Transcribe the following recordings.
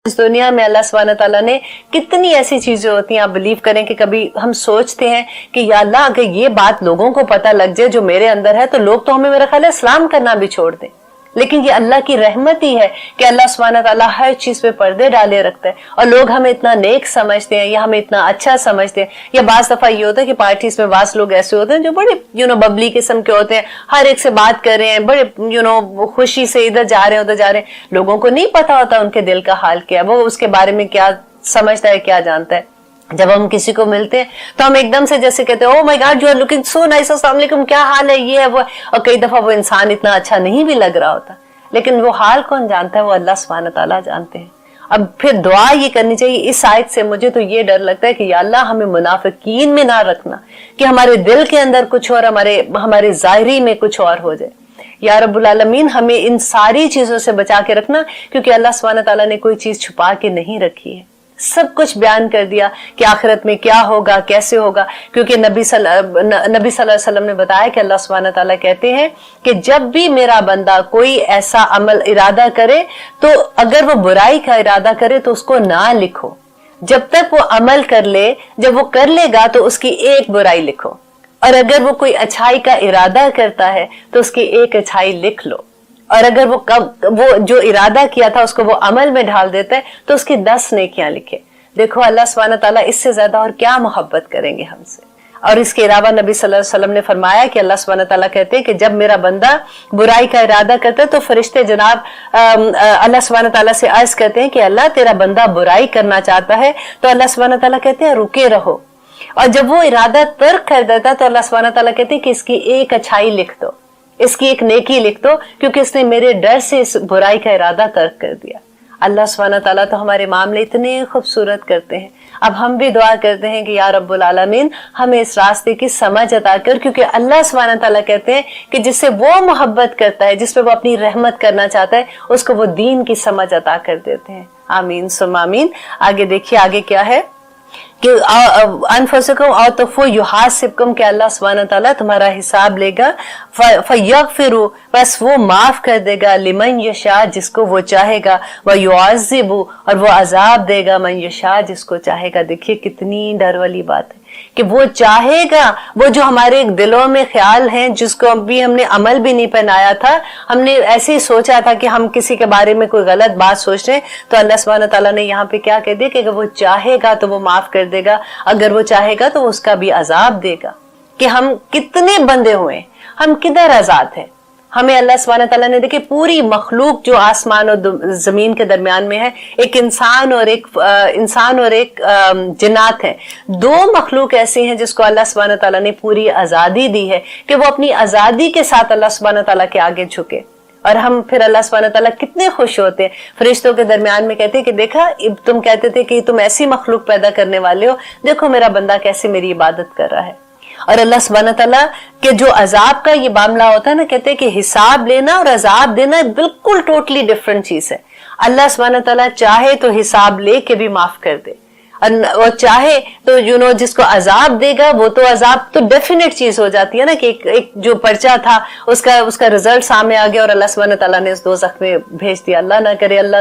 इस दुनिया में अल्लाह सुब्हानहू तआला ने कितनी ऐसी चीजें होती हैं, आप बिलीव करें कि कभी हम सोचते हैं कि या अल्लाह अगर ये बात लोगों को पता लग जाए जो मेरे अंदर है तो लोग तो हमें मेरा ख्याल है इस्लाम करना भी छोड़ दें। लेकिन ये अल्लाह की रहमत ही है कि अल्लाह सुब्हानहू तआला हर चीज पे पर्दे डाले रखता है और लोग हमें इतना नेक समझते हैं या हमें इतना अच्छा समझते हैं। या बाज दफा ये होता है कि पार्टीज में बास लोग ऐसे होते हैं जो बड़े बबली किस्म के होते हैं, हर एक से बात कर रहे हैं, बड़े खुशी से इधर जा रहे हैं उधर जा रहे हैं। लोगों को नहीं पता होता उनके दिल का हाल क्या है, वो उसके बारे में क्या समझता है, क्या जानता है। जब हम किसी को मिलते हैं तो हम एकदम से जैसे कहते हैं, oh my God you are looking so nice, अस्सलाम वालेकुम, क्या हाल है, ये है वो। और कई दफा वो इंसान इतना अच्छा नहीं भी लग रहा होता, लेकिन वो हाल कौन जानता है, वो अल्लाह सुब्हानहू तआला जानते हैं। अब फिर दुआ ये करनी चाहिए इस आयत से। मुझे तो ये डर लगता है कि या अल्लाह हमें मुनाफिकीन में ना रखना, कि हमारे दिल के अंदर कुछ और हमारे जाहिरी में कुछ और हो जाए। या रब्बुल आलमीन हमें इन सारी चीजों से बचा के रखना, क्योंकि अल्लाह सुब्हानहू तआला ने कोई चीज छुपा के नहीं रखी है, सब कुछ बयान कर दिया कि आखिरत में क्या होगा, कैसे होगा। क्योंकि नबी सल्लल्लाहु अलैहि वसल्लम ने बताया कि अल्लाह सुब्हानहू तआला कहते हैं कि जब भी मेरा बंदा कोई ऐसा अमल इरादा करे तो अगर वो बुराई का इरादा करे तो उसको ना लिखो, जब तक वो अमल कर ले। जब वो कर लेगा तो उसकी एक बुराई लिखो, और अगर वो कोई अच्छाई का इरादा करता है तो उसकी एक अच्छाई लिख लो। और अगर वो जो इरादा किया था उसको वो अमल में ढाल देता है तो उसकी 10 नेकियां लिखे। देखो अल्लाह सुब्हानहू तआला इससे ज्यादा और क्या मोहब्बत करेंगे हमसे। और इसके अलावा नबी सल्लल्लाहु अलैहि वसल्लम ने फरमाया कि अल्लाह सुब्हानहू तआला कहते हैं कि जब मेरा बंदा बुराई का इरादा करता है तो फरिश्ते जनाब अल्लाह सुब्हानहू तआला से अर्ज करते हैं कि अल्लाह तेरा बंदा बुराई करना चाहता है, तो अल्लाह सुब्हानहू तआला कहते हैं रुके रहो। और जब वो इरादा तर्क कर देता तो अल्लाह सुब्हानहू तआला कहते हैं कि इसकी एक अच्छाई लिख दो, इसकी एक नेकी लिख दो, क्योंकि इसने मेरे डर से इस बुराई का इरादा तर्क कर दिया। अल्लाह सुब्हानहू तआला तो हमारे मामले इतने खूबसूरत करते हैं। अब हम भी दुआ करते हैं कि या रब्बुल आलमीन हमें इस रास्ते की समझ अता कर, क्योंकि अल्लाह सुब्हानहू तआला कहते हैं कि जिससे वो मोहब्बत करता है, जिस पे वो अपनी रहमत करना चाहता है, उसको वो दीन की समझ अता कर देते हैं। आमीन सुम्मा आमीन। आगे देखिए, आगे क्या है कि अनफुसकुम और तफू युहासिबकुम, के अल्लाह सुब्हानहू तआला तुम्हारा हिसाब लेगा। फयगफिरु, बस वो माफ कर देगा, लिमन यशा, जिसको वो चाहेगा, व युअज़िबु, और वो अजाब देगा, मन यशा, जिसको चाहेगा। देखिए कितनी डर वाली बात है कि वो चाहेगा, वो जो हमारे दिलों में ख्याल हैं जिसको अभी हमने अमल भी नहीं पहनाया था, हमने ऐसे ही सोचा था कि हम किसी के बारे में कोई गलत बात सोच रहे हैं, तो अल्लाह सुब्हानहू तआला ने यहाँ पे क्या कह दिया कि अगर वो चाहेगा तो वो माफ कर देगा, अगर वो चाहेगा तो उसका भी अजाब देगा। कि हम कितने बंदे हुए, हम किधर आजाद हैं। हमें अल्लाह सुब्हानहू तआला ने देखिए पूरी मखलूक जो आसमान और जमीन के दरमियान में है, एक इंसान और एक जिन्नात है, 2 मखलूक ऐसे हैं जिसको अल्लाह सुब्हानहू तआला ने पूरी आजादी दी है कि वो अपनी आजादी के साथ अल्लाह सुब्हानहू तआला के आगे झुके। और हम फिर अल्लाह सुब्हानहू तआला कितने खुश होते हैं। फरिश्तों के दरमियान में कहते हैं कि देखा, तुम कहते थे कि तुम ऐसी मखलूक पैदा करने वाले हो, देखो मेरा बंदा कैसे मेरी इबादत कर रहा है। और अल्लाह सुब्हानहू तआला के जो अजाब का ये मामला होता है ना, कहते हैं कि हिसाब लेना और अजाब देना बिल्कुल टोटली डिफरेंट चीज है। अल्लाह सुब्हानहू तआला चाहे तो हिसाब ले के भी माफ कर दे, और चाहे तो जिसको अजाब देगा वो तो अजाब तो डेफिनेट चीज हो जाती है ना, कि एक जो पर्चा था उसका रिजल्ट सामने आ गया और अल्लाह सुब्हानहू तआला ने उस दोज़ख में भेज दिया। अल्लाह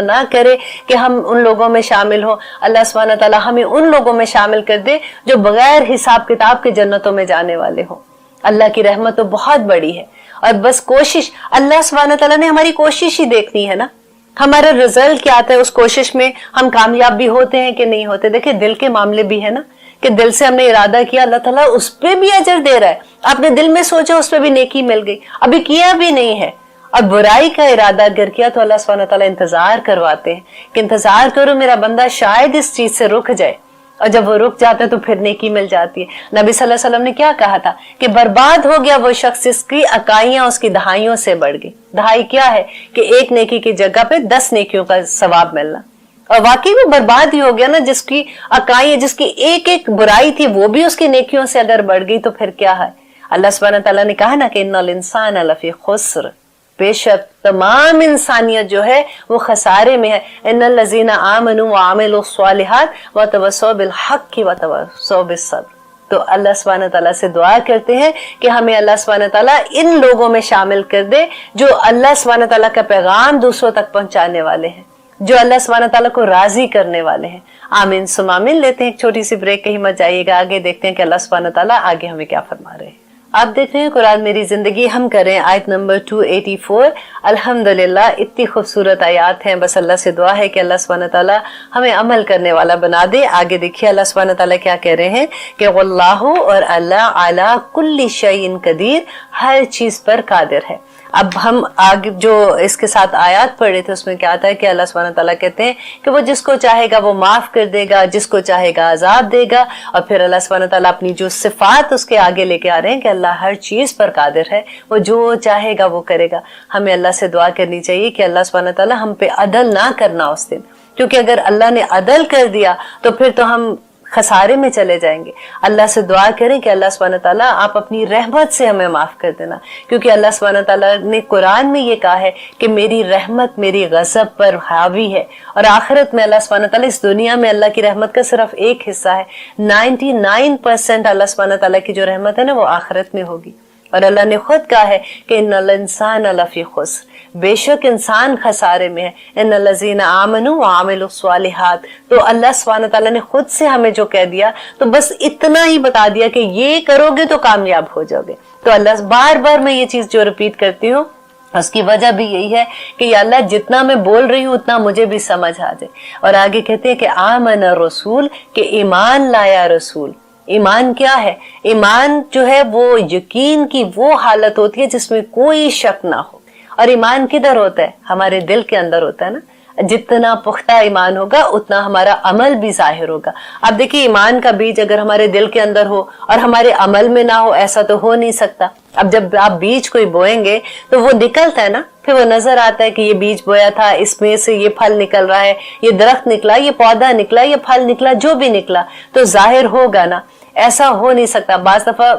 ना करे कि हम उन लोगों में शामिल हो। अल्लाह सुब्हानहू तआला हमें उन लोगों में शामिल कर दे जो बगैर हिसाब किताब के जन्नतों में जाने वाले हो। अल्लाह की रहमत तो बहुत बड़ी है, और बस कोशिश, अल्लाह सुब्हानहू तआला ने हमारी कोशिश ही देखनी है ना, हमारा रिजल्ट क्या आता है, उस कोशिश में हम कामयाब भी होते हैं कि नहीं होते। देखिए दिल के मामले भी है ना, कि दिल से हमने इरादा किया, अल्लाह ताला उस पे भी अजर दे रहा है। आपने दिल में सोचा, उस पे भी नेकी मिल गई, अभी किया भी नहीं है। और बुराई का इरादा अगर किया तो अल्लाह सुब्हानहू तआला इंतजार करवाते हैं कि इंतजार करो, मेरा बंदा शायद इस चीज से रुक जाए। और जब वो रुक जाता है तो फिर नेकी मिल जाती है। नबी सल्लल्लाहु अलैहि वसल्लम ने क्या कहा था कि बर्बाद हो गया वो शख्स जिसकी अकाइयां उसकी दहाइयों से बढ़ गई। दहाई क्या है कि एक नेकी की जगह पे 10 नेकियों का सवाब मिलना। और वाकई में बर्बाद ही हो गया ना, जिसकी अकाइयां, जिसकी एक एक बुराई थी वो भी उसकी नेकियों से अगर बढ़ गई तो फिर क्या है। अल्लाह सुब्हानहू तआला ने कहा ना कि इन्नल इंसान लफी खुस्र, बेशक तमाम इंसानियत जो है वो खसारे में है। इन्नल लजीना आमनू व आमिलुस सालिहात व तवस्सौ बिल हक़्क़ि व तवस्सौ बिस सब्र। तो अल्लाह सुब्हानहू तआला से दुआ करते हैं कि हमें अल्लाह सुब्हानहू तआला इन लोगों में शामिल कर दे जो अल्लाह सुब्हानहू तआला का पैगाम दूसरों तक पहुंचाने वाले हैं, जो अल्लाह सुब्हानहू तआला को राजी करने वाले हैं। आमीन सुम्मा आमीन। लेते हैं एक छोटी सी ब्रेक, कहीं मत जाइएगा, आगे देखते हैं कि अल्लाह सुब्हानहू तआला आगे हमें क्या फरमा रहे हैं। आप देख रहे हैं कुरान मेरी जिंदगी, हम करें आयत नंबर 284। अल्हम्दुलिल्लाह, इतनी खूबसूरत आयात हैं, बस अल्लाह से दुआ है कि अल्लाह सुब्हानहू तआला हमें अमल करने वाला बना दे। आगे देखिए अल्लाह सुब्हानहू तआला क्या कह रहे हैं कि वल्लाहु, और अल्लाह अला कुल्ली शैइन कदीर, हर चीज पर कादिर है। अब हम आगे जो इसके साथ आयत पढ़े थे उसमें क्या आता है कि अल्लाह सुब्हानहू तआला कहते हैं कि वो जिसको चाहेगा वो माफ कर देगा, जिसको चाहेगा अजाब देगा। और फिर अल्लाह सुब्हानहू तआला अपनी जो सिफात उसके आगे लेके आ रहे हैं कि अल्लाह हर चीज पर कादिर है, वो जो चाहेगा वो करेगा। हमें अल्लाह से दुआ करनी चाहिए कि अल्लाह सुब्हानहू तआला हम पे अदल ना करना उस दिन, क्योंकि अगर अल्लाह ने अदल कर दिया तो फिर तो हम खसारे में चले जाएंगे। अल्लाह से दुआ करें कि अल्लाह सुब्हानहू तआला आप अपनी रहमत से हमें माफ कर देना, क्योंकि अल्लाह सुब्हानहू तआला ने कुरान में ये कहा है कि मेरी रहमत मेरी गज़ब पर हावी है। और आखिरत में अल्लाह सुब्हानहू तआला, इस दुनिया में अल्लाह की रहमत का सिर्फ एक हिस्सा है, 99% अल्लाह सुब्हानहू तआला की जो रहमत है ना वो आखिरत में होगी। और अल्लाह ने खुद कहा है कि इन्नल इंसान लफी खुस्र, बेशक इंसान खसारे में है। इन्नल लज़ीना आमनू व आमिलुस स्वालिहात, तो अल्लाह सुब्हानहू तआला ने खुद से हमें जो कह दिया, तो बस इतना ही बता दिया कि ये करोगे तो कामयाब हो जाओगे। तो अल्लाह, बार बार मैं ये चीज जो रिपीट करती हूँ उसकी वजह भी यही है कि अल्लाह जितना मैं बोल रही हूँ उतना मुझे भी समझ आ जाए। और आगे कहते हैं कि आमन रसूल, के ईमान लाया रसूल। ईमान क्या है? ईमान जो है वो यकीन की वो हालत होती है जिसमें कोई शक ना हो। और ईमान किधर होता है? हमारे दिल के अंदर होता है ना। जितना पुख्ता ईमान होगा उतना हमारा अमल भी जाहिर होगा। अब देखिए, ईमान का बीज अगर हमारे दिल के अंदर हो और हमारे अमल में ना हो, ऐसा तो हो नहीं सकता। अब जब आप बीज कोई बोएंगे तो वो निकलता है ना, फिर वो नजर आता है कि ये बीज बोया था, इसमें से ये फल निकल रहा है, ये दरख्त निकला, ये पौधा निकला, ये फल निकला, जो भी निकला तो जाहिर होगा ना। ऐसा हो नहीं सकता। बाज़ दफा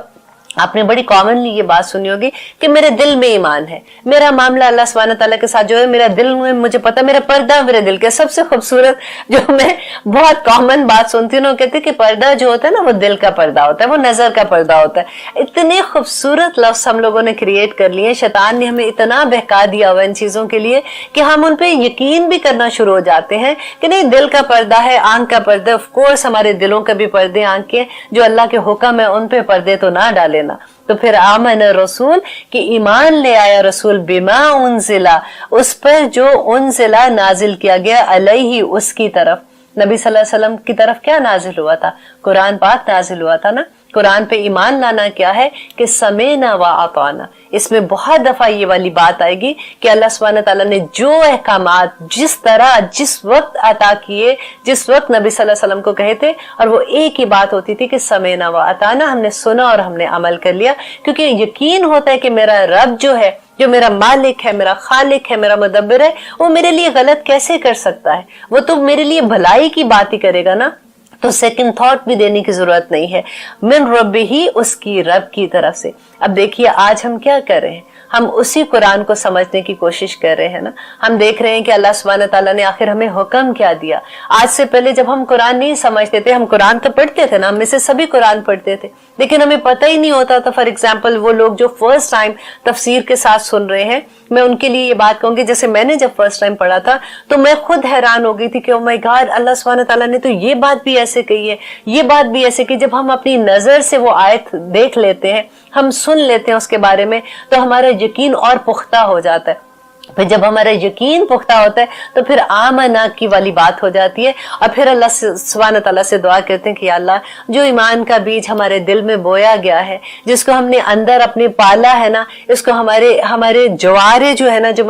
आपने बड़ी कॉमनली ये बात सुनी होगी कि मेरे दिल में ईमान है, मेरा मामला अल्लाह सुब्हानहू तआला के साथ जो है, मेरा दिल में, मुझे पता, मेरा पर्दा मेरे दिल के। सबसे खूबसूरत जो मैं बहुत कॉमन बात सुनती हूँ, कहती है कि पर्दा जो होता है ना वो दिल का पर्दा होता है, वो नजर का पर्दा होता है। इतने खूबसूरत लफ्ज हम लोगों ने क्रिएट कर लिए, शैतान ने हमें इतना बहका दिया हुआ इन चीजों के लिए कि हम उन पे यकीन भी करना शुरू हो जाते हैं कि नहीं, दिल का पर्दा है, आंख का पर्दा। ऑफ कोर्स हमारे दिलों का भी पर्दे, आंख के जो अल्लाह के हुक्म है उन पे पर्दे तो ना डाले ना। तो फिर आमन रसूल, कि ईमान ले आया रसूल, बिमा उनजिला, उस पर जो उनजिला नाजिल किया गया, अलैहि, उसकी तरफ, नबी सल्लल्लाहु अलैहि वसल्लम की तरफ क्या नाजिल हुआ था? कुरान पाक नाजिल हुआ था ना। कुरान पे ईमान लाना क्या है कि समेना व अताना। इसमें बहुत दफा ये वाली बात आएगी कि अल्लाह सुब्हानहू तआला ने जो अहकामात जिस तरह जिस वक्त अता किए, जिस वक्त नबी सल्लल्लाहु अलैहि वसल्लम को कहे थे, और वो एक ही बात होती थी कि समेना व अताना, हमने सुना और हमने अमल कर लिया। क्योंकि यकीन होता है कि मेरा रब जो है, जो मेरा मालिक है, मेरा खालिक है, मेरा मुदब्बिर है, वो मेरे लिए गलत कैसे कर सकता है? वो तो मेरे लिए भलाई की बात ही करेगा ना। तो सेकंड थॉट भी देने की जरूरत नहीं है। मिन रब्बिही, उसकी रब की तरफ से। अब देखिए आज हम क्या कर रहे हैं, हम उसी कुरान को समझने की कोशिश कर रहे हैं ना। हम देख रहे हैं कि अल्लाह सुब्हानहू तआला ने आखिर हमें हुक्म क्या दिया। आज से पहले जब हम कुरान नहीं समझते थे, हम कुरान तो पढ़ते थे ना, हम में से सभी कुरान पढ़ते थे, लेकिन हमें पता ही नहीं होता था। फॉर एग्जाम्पल वो लोग जो फर्स्ट टाइम तफसीर के साथ सुन रहे हैं, मैं उनके लिए ये बात कहूंगी, जैसे मैंने जब फर्स्ट टाइम पढ़ा था तो मैं खुद हैरान हो गई थी कि ओ माय गॉड, अल्लाह सुब्हानहू तआला ने तो ये बात भी ऐसे कही है, ये बात भी ऐसे की। जब हम अपनी नजर से वो आयत देख लेते हैं, हम सुन लेते हैं उसके बारे में, तो हमारा यकीन और पुख्ता हो जाता है। फिर जब हमारा यकीन पुख्ता होता है तो फिर आमना की वाली बात हो जाती है। और फिर अल्लाह सुब्हानहू तआला से दुआ करते हैं कि अल्लाह, जो ईमान का बीज हमारे दिल में बोया गया है, जिसको हमने अंदर अपने पाला है ना, इसको हमारे जवारे जो है ना, जो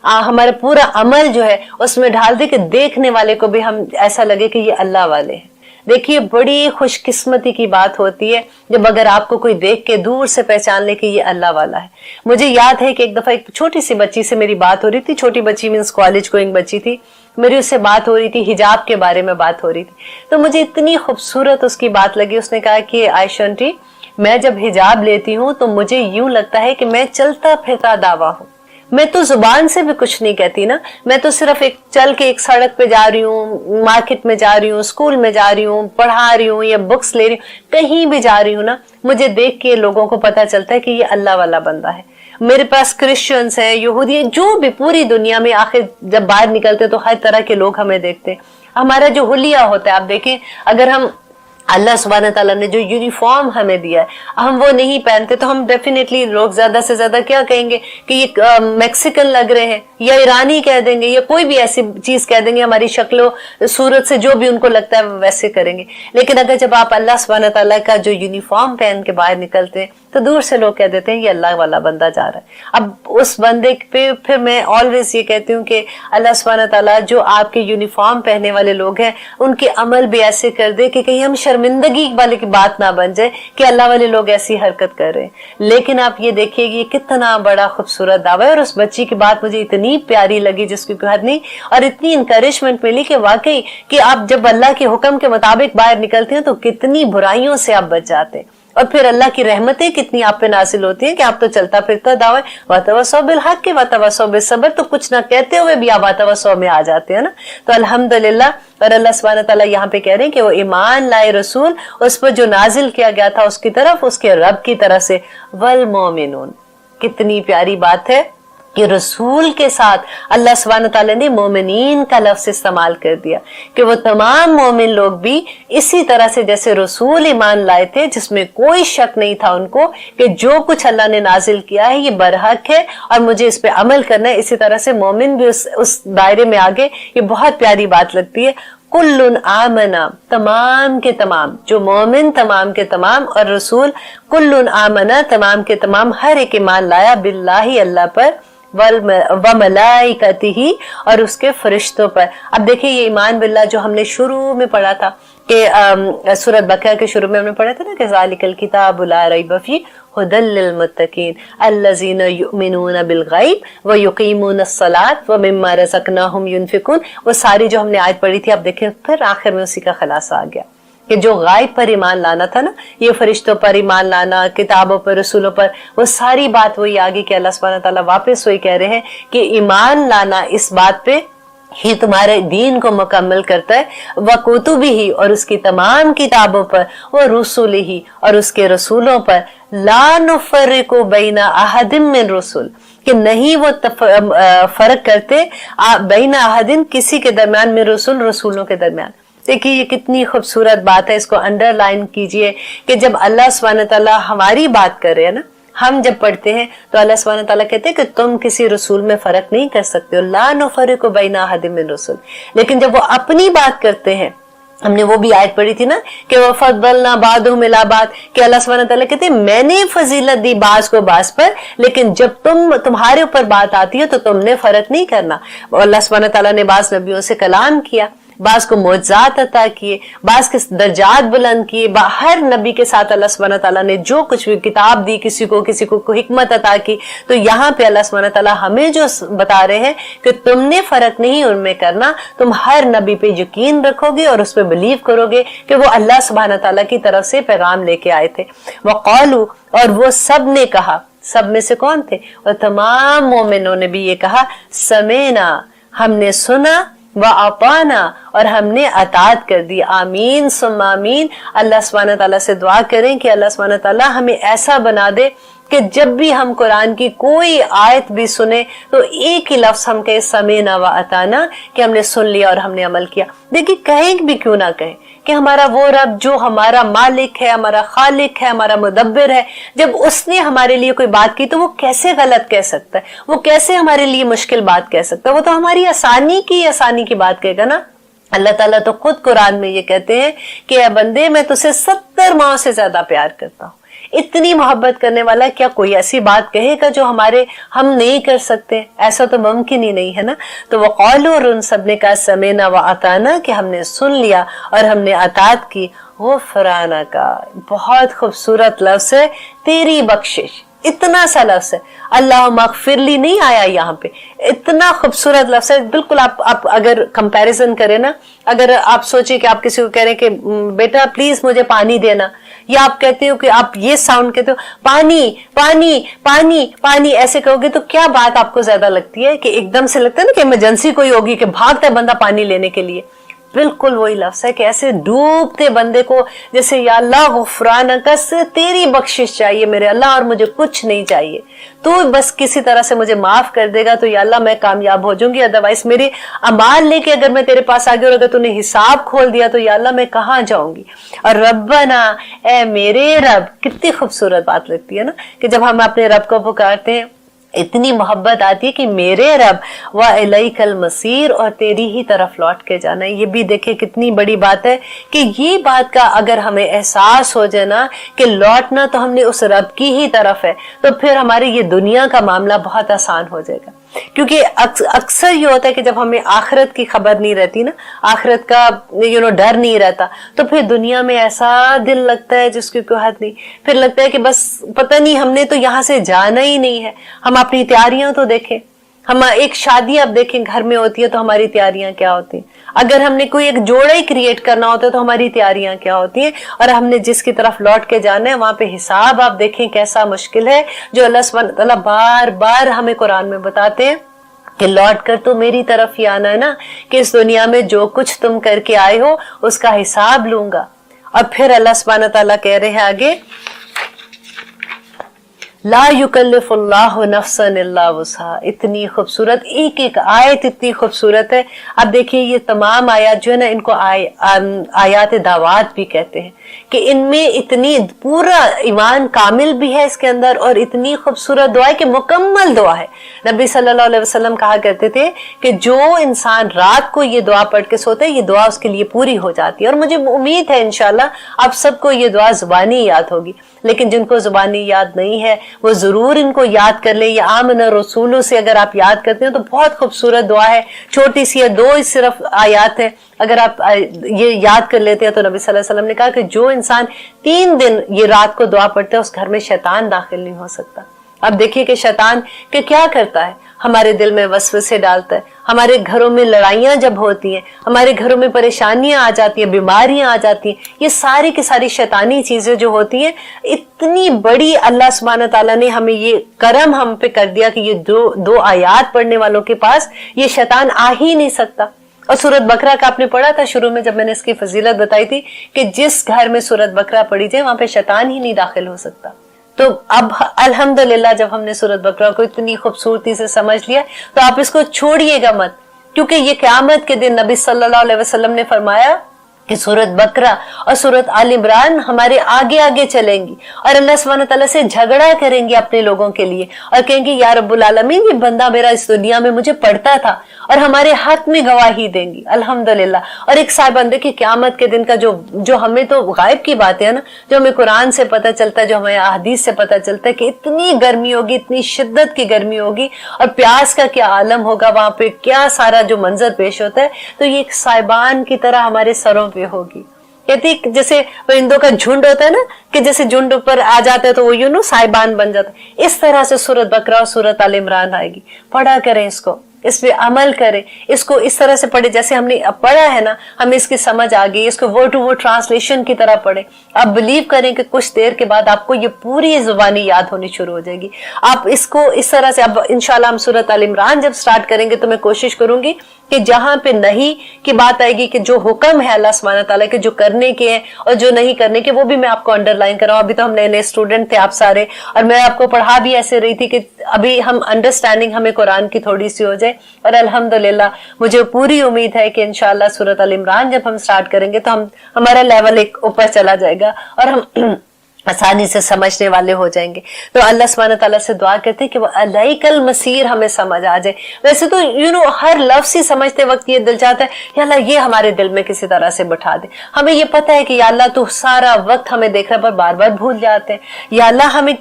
हमारे पूरा अमल जो है उसमें डाल दे कि देखने वाले को भी हम ऐसा लगे कि ये अल्लाह वाले हैं। देखिए, बड़ी खुशकिस्मती की बात होती है जब अगर आपको कोई देख के दूर से पहचान ले कि ये अल्लाह वाला है। मुझे याद है कि एक दफा एक छोटी सी बच्ची से मेरी बात हो रही थी, छोटी बच्ची मीन्स कॉलेज गोइंग बच्ची थी, मेरी उससे बात हो रही थी, हिजाब के बारे में बात हो रही थी। तो मुझे इतनी खूबसूरत उसकी बात लगी। उसने कहा कि आयशा आंटी, मैं जब हिजाब लेती हूँ तो मुझे यूं लगता है कि मैं चलता फिरता दावा हूँ। मैं तो जुबान से भी कुछ नहीं कहती ना, मैं तो सिर्फ चल के एक सड़क पे जा रही हूँ, मार्केट में जा रही हूँ, स्कूल में जा रही हूँ, पढ़ा रही हूँ या बुक्स ले रही हूँ, कहीं भी जा रही हूँ ना, मुझे देख के लोगों को पता चलता है कि ये अल्लाह वाला बंदा है। میرے پاس کرسچنس ہیں, یہودی, جو بھی پوری دنیا میں, آخر جب باہر نکلتے تو ہر طرح کے لوگ ہمیں دیکھتے ہیں. ہمارا جو حلیہ ہوتا ہے, آپ دیکھیں اگر ہم اللہ سبحانہ تعالیٰ نے جو یونیفارم ہمیں دیا ہے ہم وہ نہیں پہنتے تو ہم ڈیفینیٹلی لوگ زیادہ سے زیادہ کیا کہیں گے کہ یہ میکسیکن لگ رہے ہیں, یا ایرانی کہہ دیں گے, یا کوئی بھی ایسی چیز کہہ دیں گے, ہماری شکل و صورت سے جو بھی ان کو لگتا ہے ویسے کریں گے. لیکن اگر جب آپ اللہ سبحانہ تعالیٰ کا جو یونیفارم پہن کے باہر نکلتے ہیں تو دور سے لوگ کہہ دیتے ہیں یہ اللہ والا بندہ جا رہا ہے. اب اس بندے پہ پھر میں آلویز یہ کہتی ہوں کہ اللہ سبحانہ تعالیٰ جو آپ کے یونیفارم پہننے والے لوگ ہیں ان کے عمل بھی ایسے کر دے کہ کہیں ہم شرمندگی والے کی بات نہ بن جائے کہ اللہ والے لوگ ایسی حرکت کر رہے ہیں. لیکن آپ یہ دیکھیے یہ کتنا بڑا خوبصورت دعویٰ ہے, اور اس بچی کی بات مجھے اتنی پیاری لگی جس کی کوئی حد نہیں, اور اتنی انکریجمنٹ ملی کہ واقعی کہ آپ جب اللہ کے حکم کے مطابق باہر نکلتے ہیں تو کتنی برائیوں سے آپ بچ جاتے ہیں, اور پھر اللہ کی رحمتیں کتنی آپ پہ نازل ہوتی ہیں کہ آپ تو چلتا پھرتا دعویٰ وَتَوَصَّوْا بِالْحَقِّ وَتَوَصَّوْا بِالصَّبْرِ, تو کچھ نہ کہتے ہوئے بھی آپ وَتَوَصَّوْا میں آ جاتے ہیں نا. تو الحمدللہ, اور اللہ سبحانہ تعالیٰ یہاں پہ کہہ رہے ہیں کہ وہ ایمان لائے رسول, اس پر جو نازل کیا گیا تھا اس کی طرف, اس کے رب کی طرف سے, وَالْمُؤْمِنُونَ. کتنی پیاری بات ہے کہ رسول کے ساتھ اللہ سبحانہ تعالیٰ نے مومنین کا لفظ استعمال کر دیا کہ وہ تمام مومن لوگ بھی اسی طرح سے جیسے رسول ایمان لائے تھے, جس میں کوئی شک نہیں تھا ان کو کہ جو کچھ اللہ نے نازل کیا ہے یہ برحق ہے اور مجھے اس پہ عمل کرنا ہے, اسی طرح سے مومن بھی اس دائرے میں آگے. یہ بہت پیاری بات لگتی ہے. کل آمنا, تمام کے تمام, جو مومن تمام کے تمام, اور رسول کل آمنا, تمام کے تمام, ہر ایک ایمان لایا باللہ, اللہ پر, وملائکتہ, اور اس کے فرشتوں پر. اب دیکھیں یہ ایمان باللہ جو ہم نے شروع میں پڑھا تھا کہ سورۃ بقرہ کے شروع میں ہم نے پڑھا تھا نا کہ ذالک الکتاب لا ریب فیہ ھدی للمتقین الذین یؤمنون بالغیب ویقیمون الصلاۃ ومما رزقناہم ینفقون. وہ ساری جو ہم نے آیت پڑھی تھی, اب دیکھیں پھر آخر میں اسی کا خلاصہ آ گیا کہ جو غائب پر ایمان لانا تھا نا, یہ فرشتوں پر ایمان لانا, کتابوں پر, رسولوں پر, وہ ساری بات وہی آگے کہ اللہ سبحانہ تعالیٰ واپس وہی کہہ رہے ہیں کہ ایمان لانا اس بات پہ ہی تمہارے دین کو مکمل کرتا ہے, وَکُتُبِهِ, اور اس کی تمام کتابوں پر, وَرُسُلِهِ, اور اس کے رسولوں پر, لَا نُفَرِّقُ بَيْنَ أَحَدٍ مِّن رُسُلٍ, کہ نہیں وہ فرق کرتے بین احدن, کسی کے درمیان, میں رسول, رسولوں کے درمیان. دیکھیے یہ کتنی خوبصورت بات ہے, اس کو انڈر لائن کیجئے کہ جب اللہ سبحانہ تعالیٰ ہماری بات کر رہے ہیں نا, ہم جب پڑھتے ہیں تو اللہ سبحانہ تعالیٰ کہتے ہیں کہ تم کسی رسول میں فرق نہیں کر سکتے ہو, لا نفرق بین احد من رسل. لیکن جب وہ اپنی بات کرتے ہیں, ہم نے وہ بھی آیت پڑھی تھی نا کہ وَفَضَّلْنَا بَعْضَهُمْ عَلَىٰ بَعْضٍ, کہ اللہ سبحانہ تعالیٰ کہتے ہیں میں نے فضیلت دی بعض کو بعض پر, لیکن جب تمہارے اوپر بات آتی ہے تو تم نے فرق نہیں کرنا. اللہ سبحانہ تعالیٰ نے بعض نبیوں سے کلام کیا, بعض کو معجزات عطا کیے, بعض کے درجات بلند کیے, ہر نبی کے ساتھ اللہ سبحانہ تعالیٰ نے جو کچھ بھی کتاب دی, کسی کو حکمت عطا کی. تو یہاں پہ اللہ سبحانہ تعالیٰ ہمیں جو بتا رہے ہیں کہ تم نے فرق نہیں ان میں کرنا, تم ہر نبی پہ یقین رکھو گے اور اس پہ بلیو کرو گے کہ وہ اللہ سبحانہ تعالیٰ کی طرف سے پیغام لے کے آئے تھے. وقالو, اور وہ سب نے کہا, سب میں سے کون تھے, اور تمام مومنوں نے بھی یہ کہا, سمینا, ہم نے سنا, وَأَطَعْنَا, اور ہم نے اطاعت کر دی. آمین ثم آمین. اللہ سبحانہ تعالیٰ سے دعا کریں کہ اللہ سبحانہ تعالیٰ ہمیں ایسا بنا دے کہ جب بھی ہم قرآن کی کوئی آیت بھی سنیں تو ایک ہی لفظ ہم کہیں سمینا وَأَطَعْنَا, کہ ہم نے سن لیا اور ہم نے عمل کیا. دیکھیں کہیں بھی کیوں نہ کہیں کہ ہمارا وہ رب جو ہمارا مالک ہے, ہمارا خالق ہے, ہمارا مدبر ہے, جب اس نے ہمارے لیے کوئی بات کی تو وہ کیسے غلط کہہ سکتا ہے, وہ کیسے ہمارے لیے مشکل بات کہہ سکتا ہے, وہ تو ہماری آسانی کی بات کہے گا نا. اللہ تعالیٰ تو خود قرآن میں یہ کہتے ہیں کہ اے بندے میں تجھے 70 ماؤں سے زیادہ پیار کرتا ہوں. اتنی محبت کرنے والا کیا کوئی ایسی بات کہے گا جو ہم نہیں کر سکتے؟ ایسا تو ممکن ہی نہیں ہے نا. تو وقالوا, اور ان سب نے کہا سمینا وَأَطَعْنَا, کہ ہم نے سن لیا اور ہم نے اطاعت کی. غفرانک, بہت خوبصورت لفظ ہے, تیری بخشش, اتنا سا لفظ ہے. اللہم اغفر لی نہیں آیا یہاں پہ, اتنا خوبصورت لفظ ہے. بالکل آپ اگر کمپیریزن کریں نا, اگر آپ سوچیں کہ آپ کسی کو کہہ رہے ہیں کہ بیٹا پلیز مجھے پانی دینا, یا آپ کہتے ہو کہ آپ یہ ساؤنڈ کہتے ہو پانی پانی پانی پانی, ایسے کہو گے تو کیا بات آپ کو زیادہ لگتی ہے؟ کہ ایک دم سے لگتا ہے نا کہ ایمرجنسی کوئی ہوگی کہ بھاگتا ہے بندہ پانی لینے کے لیے. बिल्कुल वही लफ्ज है कि ऐसे डूबते बंदे को जैसे या अल्लाह गुफरानक, तेरी बख्शिश चाहिए मेरे अल्लाह और मुझे कुछ नहीं चाहिए, तो बस किसी तरह से मुझे माफ कर देगा तो या अल्लाह मैं कामयाब हो जाऊंगी, अदरवाइज मेरे अमाल लेके अगर मैं तेरे पास आ गई और अगर तूने हिसाब खोल दिया तो या अल्लाह मैं कहाँ जाऊंगी। और रब्बना, ए मेरे रब, कितनी खूबसूरत बात लगती है ना कि जब हम अपने रब को पुकारते हैं इतनी मोहब्बत आती है कि मेरे रब व इलैकल मसीर, और तेरी ही तरफ लौट के जाना है। ये भी देखे कितनी बड़ी बात है कि ये बात का अगर हमें एहसास हो जाए ना कि लौटना तो हमने उस रब की ही तरफ है, तो फिर हमारी ये दुनिया का मामला बहुत आसान हो जाएगा। क्योंकि अक्सर ये होता है कि जब हमें आखिरत की खबर नहीं रहती ना, आखिरत का डर नहीं रहता, तो फिर दुनिया में ऐसा दिल लगता है जिसकी कोई हद नहीं। फिर लगता है कि बस पता नहीं, हमने तो यहाँ से जाना ही नहीं है। हम अपनी तैयारियां तो देखें, हम एक शादी आप देखें घर में होती है तो हमारी तैयारियां क्या होती हैं, अगर हमने कोई एक जोड़ा ही क्रिएट करना होता है तो हमारी तैयारियां क्या होती हैं, और हमने जिसकी तरफ लौट के जाना है वहां पे हिसाब आप देखें कैसा मुश्किल है, जो अल्लाह सुब्हानहू तआला बार बार हमें कुरान में बताते हैं कि लौट कर तो मेरी तरफ ही आना है ना, कि इस दुनिया में जो कुछ तुम करके आए हो उसका हिसाब लूंगा। और फिर अल्लाह सुब्हानहू तआला कह रहे हैं आगे, ला युकल्लिफुल्लाहु नफ्सन इल्ला वुसहा। इतनी खूबसूरत एक एक आयत इतनी खूबसूरत है। अब देखिए ये तमाम आयत जो है ना, इनको आयात दावात भी कहते हैं कि इनमें इतनी पूरा ईमान कामिल भी है इसके अंदर, और इतनी खूबसूरत दुआ है कि मुकम्मल दुआ है। नबी सल्लल्लाहु अलैहि वसल्लम कहा करते थे कि जो इंसान रात को ये दुआ पढ़ के सोते है, ये दुआ उसके लिए पूरी हो जाती है। और मुझे उम्मीद है इंशाल्लाह आप सबको ये दुआ जुबानी याद होगी, लेकिन जिनको जुबानी याद नहीं है वो जरूर इनको याद कर ले। ये आमन रसूलों से अगर आप याद करते हैं तो बहुत खूबसूरत दुआ है, छोटी सी है, 2 सिर्फ आयात है। अगर आप ये याद कर लेते हैं तो नबी सल्लल्लाहु अलैहि वसल्लम ने कहा कि जो इंसान 3 दिन ये रात को दुआ पढ़ता है उस घर में शैतान दाखिल नहीं हो सकता। अब देखिए कि शैतान के क्या करता है, हमारे दिल में वसवसे डालता है, हमारे घरों में लड़ाइयां जब होती हैं, हमारे घरों में परेशानियां आ जाती हैं, बीमारियां आ जाती हैं, ये सारी की सारी शैतानी चीजें जो होती हैं, इतनी बड़ी अल्लाह सुब्हानहू तआला ने हमें ये करम हम पे कर दिया कि ये दो आयात पढ़ने वालों के पास ये शैतान आ ही नहीं सकता। और सूरत बकरा का आपने पढ़ा था शुरू में जब मैंने इसकी फजीलत बताई थी कि जिस घर में सूरत बकरा पढ़ी जाए वहां पे शैतान ही नहीं दाखिल हो सकता। तो अब अल्हम्दुलिल्लाह जब हमने सूरत बकरा को इतनी खूबसूरती से समझ लिया तो आप इसको छोड़िएगा मत, क्योंकि ये क़यामत के दिन नबी सल्लल्लाहु अलैहि वसल्लम ने फरमाया कि सूरत बकरा और सूरत आल इमरान हमारे आगे आगे चलेंगी और अल्लाह सुब्हानहू तआला से झगड़ा करेंगी अपने लोगों के लिए और कहेंगी या रब्बुल आलमीन, ये बंदा मेरा इस दुनिया में मुझे पढ़ता था, और हमारे हक में गवाही देंगी अल्हम्दुलिल्लाह। और एक साहिब बंदे की क़यामत के दिन का जो हमें तो गायब की बात है ना, जो हमें कुरान से पता चलता है, जो हमें अहदीस से पता चलता है कि इतनी गर्मी होगी, इतनी शिद्दत की गर्मी होगी, और प्यास का क्या आलम होगा वहां पे, क्या सारा जो मंजर पेश होता है, तो ये एक साहिबान की तरह हमारे सरों पे होगी। कहती जैसे परिंदों का झुंड होता है ना, कि जैसे झुंड ऊपर आ जाता है तो वो साहिबान बन जाता है, इस तरह से सूरत बकरा और सूरत आल इमरान आएगी। पढ़ा करें इसको, इस पे अमल करें, इसको इस तरह से पढ़े जैसे हमने पढ़ा है ना, हमें इसकी समझ आ गई, इसको वर्ड टू वर्ड ट्रांसलेशन की तरह पढ़े। आप बिलीव करें कि कुछ देर के बाद आपको ये पूरी जुबानी याद होनी शुरू हो जाएगी। आप इसको इस तरह से, अब इंशाल्लाह हम सूरत आल इमरान जब स्टार्ट करेंगे तो मैं कोशिश करूंगी कि जहां पे नहीं की बात आएगी कि जो हुक्म है अल्लाह सुब्हानहू तआला के, जो करने के हैं और जो नहीं करने के, वो भी मैं आपको अंडरलाइन कराऊं। अभी तो हम नए नए स्टूडेंट थे आप सारे, और मैं आपको पढ़ा भी ऐसे रही थी कि अभी हम अंडरस्टैंडिंग हमें कुरान की थोड़ी सी हो जाए। और अल्हम्दुलिल्लाह मुझे पूरी उम्मीद है कि इंशाअल्लाह सूरत अल इमरान जब हम स्टार्ट करेंगे तो हमारा लेवल एक ऊपर चला जाएगा और हम आसानी से समझने वाले हो जाएंगे। तो अल्लाह सुब्हानहू तआला से दुआ करते हैं कि वो अलैकल मसीर हमें समझ आ जाए। वैसे तो हर लफ्ज़ ही समझते वक्त ये दिल चाहता है या अल्लाह ये हमारे दिल में किसी तरह से बैठा दे। हमें ये पता है कि या अल्लाह तू सारा वक्त हमें देख रहा, पर बार बार भूल जाते हैं। या अल्लाह हमें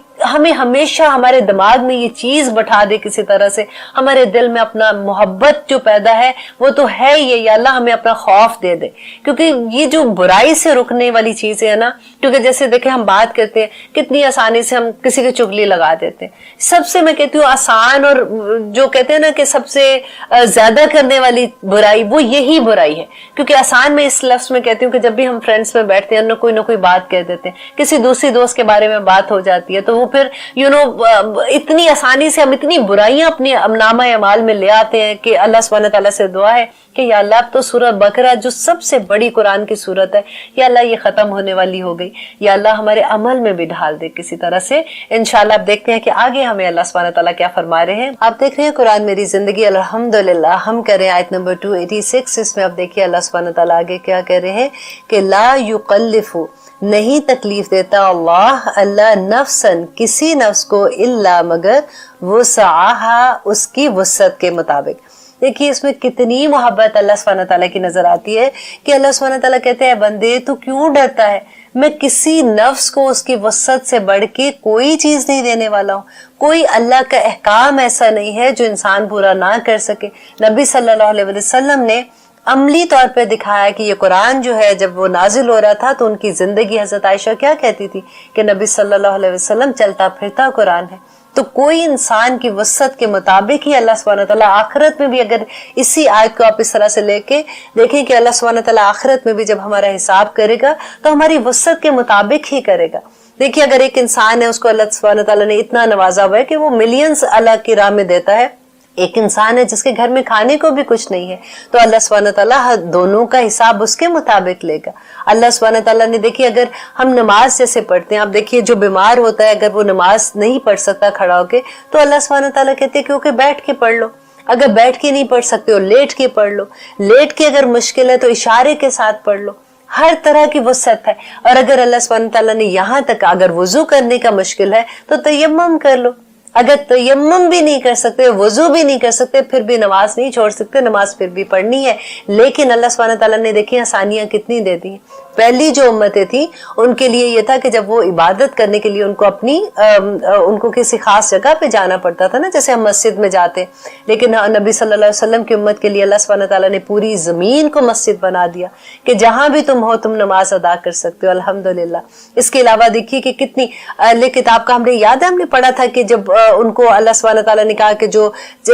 हमेशा हमारे दिमाग में ये चीज बैठा दे किसी तरह से, हमारे दिल में अपना मोहब्बत जो पैदा है वो तो है ये, या अल्लाह हमें अपना खौफ दे दे, क्योंकि ये जो बुराई से रुकने वाली चीजें है ना, क्योंकि जैसे देखे हम बात करते हैं कितनी आसानी से हम किसी की चुगली लगा देते हैं। सबसे मैं कहती हूँ आसान और जो कहते हैं ना कि सबसे ज्यादा करने वाली बुराई वो यही बुराई है, क्योंकि आसान में इस लफ्ज में कहती हूँ कि जब भी हम फ्रेंड्स में बैठते हैं ना कोई बात कह देते हैं, किसी दूसरी दोस्त के बारे में बात हो जाती है तो वो پھر اتنی آسانی سے ہم اتنی برائیاں اپنے نامہ اعمال میں لے آتے ہیں کہ اللہ سبحانہ تعالیٰ سے دعا ہے کہ یا اللہ اب تو سورۃ بقرہ جو سب سے بڑی قرآن کی سورت ہے یا اللہ یہ ختم ہونے والی ہو گئی، یا اللہ ہمارے عمل میں بھی ڈھال دے کسی طرح سے۔ انشاءاللہ اب دیکھتے ہیں کہ آگے ہمیں اللہ سبحانہ تعالیٰ کیا فرما رہے ہیں۔ آپ دیکھ رہے ہیں قرآن میری زندگی، الحمدللہ ہم کریں آیت نمبر 286۔ اس میں اب دیکھیے اللہ سبحانہ تعالیٰ آگے کیا کہہ رہے ہیں کہ لا یکلف، نہیں تکلیف دیتا اللہ نفسن کسی نفس کو الا مگر وسعہا، اس کی وسعت کے مطابق۔ دیکھیے اس میں کتنی محبت اللہ سبحانہ تعالیٰ کی نظر آتی ہے کہ اللہ سبحانہ تعالیٰ کہتے ہیں بندے تو کیوں ڈرتا ہے، میں کسی نفس کو اس کی وسعت سے بڑھ کے کوئی چیز نہیں دینے والا ہوں۔ کوئی اللہ کا احکام ایسا نہیں ہے جو انسان پورا نہ کر سکے۔ نبی صلی اللہ علیہ وسلم نے عملی طور پہ دکھایا کہ یہ قرآن جو ہے جب وہ نازل ہو رہا تھا تو ان کی زندگی، حضرت عائشہ کیا کہتی تھی کہ نبی صلی اللہ علیہ وسلم چلتا پھرتا قرآن ہے۔ تو کوئی انسان کی وسعت کے مطابق ہی اللہ سبحانہ تعالیٰ آخرت میں بھی، اگر اسی آیت کو آپ اس طرح سے لے کے دیکھیں کہ اللہ سبحانہ تعالیٰ آخرت میں بھی جب ہمارا حساب کرے گا تو ہماری وسعت کے مطابق ہی کرے گا۔ دیکھیے اگر ایک انسان ہے، اس کو اللہ سبحانہ تعالیٰ نے اتنا نوازا ہوا ہے کہ وہ ملینز اللہ کی راہ میں دیتا ہے، ایک انسان ہے جس کے گھر میں کھانے کو بھی کچھ نہیں ہے، تو اللہ سبحانہ تعالیٰ دونوں کا حساب اس کے مطابق لے گا۔ اللہ سبحانہ تعالیٰ نے دیکھیے اگر ہم نماز جیسے پڑھتے ہیں، آپ دیکھیے جو بیمار ہوتا ہے اگر وہ نماز نہیں پڑھ سکتا کھڑا ہو کے، تو اللہ سبحانہ تعالیٰ کہتے ہیں کہ اوکے بیٹھ کے پڑھ لو، اگر بیٹھ کے نہیں پڑھ سکتے ہو لیٹ کے پڑھ لو، لیٹ کے اگر مشکل ہے تو اشارے کے ساتھ پڑھ لو۔ ہر طرح کی وسعت ہے۔ اور اگر اللہ سبحانہ تعالیٰ نے یہاں تک اگر وضو کرنے کا مشکل ہے تو تیمم کر لو، اگر تیمم بھی نہیں کر سکتے، وضو بھی نہیں کر سکتے، پھر بھی نماز نہیں چھوڑ سکتے، نماز پھر بھی پڑھنی ہے۔ لیکن اللہ سبحانہ تعالیٰ نے دیکھیں آسانیاں کتنی دے دی ہیں۔ پہلی جو امتیں تھیں ان کے لیے یہ تھا کہ جب وہ عبادت کرنے کے لیے ان کو کسی خاص جگہ پہ جانا پڑتا تھا نا، جیسے ہم مسجد میں جاتے، لیکن نبی صلی اللہ علیہ وسلم کی امت کے لیے اللہ سبحانہ تعالیٰ نے پوری زمین کو مسجد بنا دیا کہ جہاں بھی تم ہو تم نماز ادا کر سکتے ہو، الحمدللہ۔ اس کے علاوہ دیکھیے کہ کتنی اہل کتاب کا ہم نے پڑھا تھا کہ جب ان کو اللہ سبحانہ تعالیٰ نے کہا کہ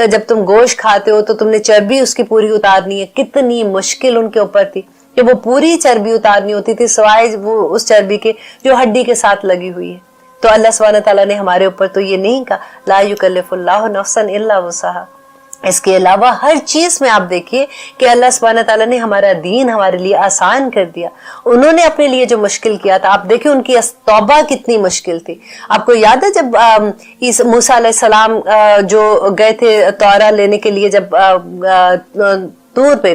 جب تم گوشت کھاتے ہو تو تم نے چربی اس کی پوری اتارنی ہے، کتنی مشکل ان کے اوپر تھی کہ وہ پوری چربی اتارنی ہوتی تھی سوائے وہ اس چربی کے جو ہڈی کے ساتھ لگی ہوئی ہے۔ تو اللہ سبحانہ تعالیٰ نے ہمارے اوپر تو یہ نہیں کہا لا یکلف اللہ نفسا الا وسعہا۔ اس کے علاوہ ہر چیز میں آپ دیکھیے کہ اللہ سبحانہ تعالیٰ نے ہمارا دین ہمارے لیے آسان کر دیا۔ انہوں نے اپنے لیے جو مشکل کیا تھا، آپ دیکھیں ان کی توبہ کتنی مشکل تھی۔ آپ کو یاد ہے جب موسیٰ علیہ السلام جو گئے تھے تورا لینے کے لیے، جب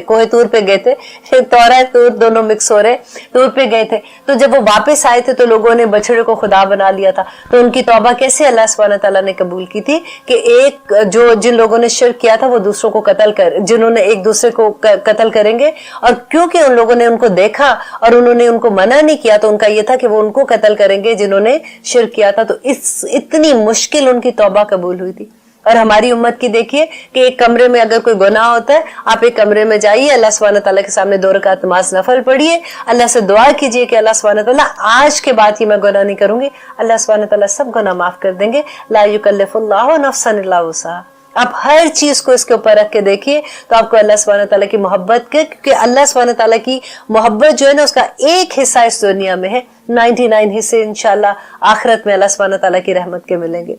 کوہ طور پہ گئے تھے، تورا طور دونوں مکس ہو رہے، طور پہ گئے تھے، تو جب وہ واپس آئے تھے تو لوگوں نے بچڑے کو خدا بنا لیا تھا۔ تو ان کی توبہ کیسے اللہ سبحانہ تعالیٰ نے قبول کی تھی کہ جن لوگوں نے شرک کیا تھا وہ دوسروں کو جنہوں نے ایک دوسرے کو قتل کریں گے، اور کیونکہ ان لوگوں نے ان کو دیکھا اور انہوں نے ان کو منع نہیں کیا تو ان کا یہ تھا کہ وہ ان کو قتل کریں گے جنہوں نے شرک کیا تھا۔ تو اتنی مشکل ان کی توبہ قبول ہوئی تھی۔ اور ہماری امت کی دیکھیے کہ ایک کمرے میں اگر کوئی گناہ ہوتا ہے، آپ ایک کمرے میں جائیے، اللہ سبحانہ تعالیٰ کے سامنے 2 رکعت نماز نفل پڑھیے، اللہ سے دعا کیجیے کہ اللہ سبحانہ تعالیٰ آج کے بعد ہی میں گناہ نہیں کروں گی، اللہ سبحانہ تعالیٰ سب گناہ معاف کر دیں گے۔ لا یکلف اللہ نفسا الا وسعہا۔ آپ ہر چیز کو اس کے اوپر رکھ کے دیکھیے تو آپ کو اللہ سبحانہ تعالیٰ کی محبت کے، کیونکہ اللہ سبحانہ تعالیٰ کی محبت جو ہے نا اس کا ایک حصہ اس دنیا میں ہے، 99 حصے انشاءاللہ آخرت میں اللہ سبحانہ تعالیٰ کی رحمت کے ملیں گے۔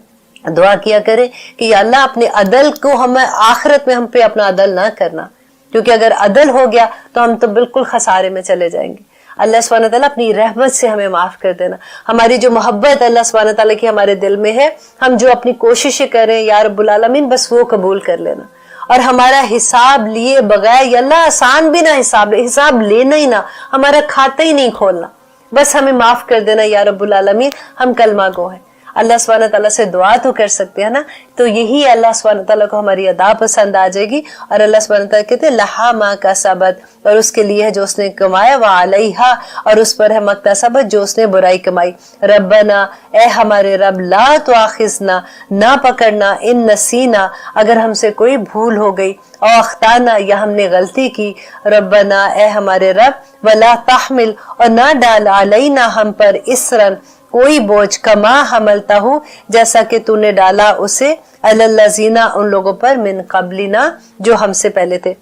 دعا کیا کرے کہ یا اللہ اپنے عدل کو ہمیں آخرت میں ہم پہ اپنا عدل نہ کرنا، کیونکہ اگر عدل ہو گیا تو ہم تو بالکل خسارے میں چلے جائیں گے۔ اللہ سبحانہ تعالیٰ اپنی رحمت سے ہمیں معاف کر دینا۔ ہماری جو محبت اللہ سبحانہ تعالیٰ کی ہمارے دل میں ہے، ہم جو اپنی کوششیں کریں یا رب العالمین بس وہ قبول کر لینا، اور ہمارا حساب لیے بغیر، یا اللہ آسان بھی نہ حساب لینا ہی نہ، ہمارا کھاتا ہی نہیں کھولنا، بس ہمیں معاف کر دینا یا رب العالمین، ہم کلمہ گو ہیں۔ اللہ سبحانہ تعالیٰ سے دعا تو کر سکتے ہیں نا، تو یہی اللہ سبحانہ تعالیٰ کو ہماری ادا پسند آ جائے گی، اور اللہ سبحانہ تعالیٰ کہتے ہیں لہا ما کسبت، اور اس کے لیے ہے جو اس نے کمایا، وعلیہا، اور اس پر ہے مکتسبت جو اس نے برائی کمائی۔ ربنا، اے ہمارے رب، لا تؤاخذنا، نہ پکڑنا، ان نسینا، اگر ہم سے کوئی بھول ہو گئی، او اخطانا، یا ہم نے غلطی کی، ربنا، اے ہمارے رب، ولا تحمل، اور نہ ڈال، علینا، ہم پر، اسرن، کوئی بوجھ، کما حملتا ہوں، جیسا کہ تو نے ڈالا اسے، علی الذین، ان لوگوں پر، من قبلنا، جو ہم سے پہلے تھے۔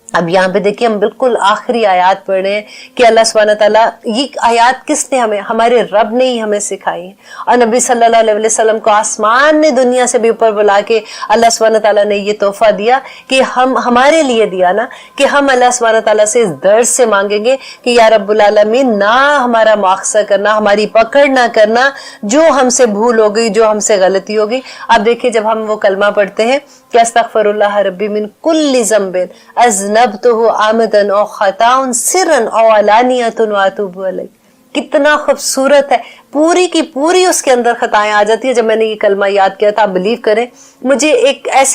अब यहाँ पे देखिए हम बिल्कुल आखिरी आयत पढ़ रहे हैं कि अल्लाह सुब्हानहू तआला, ये आयत किसने हमें, हमारे रब ने ही हमें सिखाई है। और नबी सल्लल्लाहु अलैहि वसल्लम को आसमान ने दुनिया से भी ऊपर बुला के अल्लाह सुब्हानहू तआला ने ये तोहफा दिया कि हम हमारे लिए दिया ना, कि हम अल्लाह सुब्हानहू तआला से इस दर्द से मांगेंगे कि या रब्बुल आलमीन ना हमारा मुआखजा करना, हमारी पकड़ ना करना, जो हमसे भूल हो गई, जो हमसे गलती हो गई। अब देखिए जब हम वो कलमा पढ़ते हैं कि अस्तगफिरुल्लाह रब्बी मिन कुल्ली ज़ंबिन अज़नबतुहु आमदन औ खताउन सिरन औ अलानियतुन व अतूबु अलैह, कितना खूबसूरत है, पूरी की पूरी उसके अंदर खताएं आ जाती है। जब मैंने ये कलमा याद किया था, आप बिलीव करें, मुझे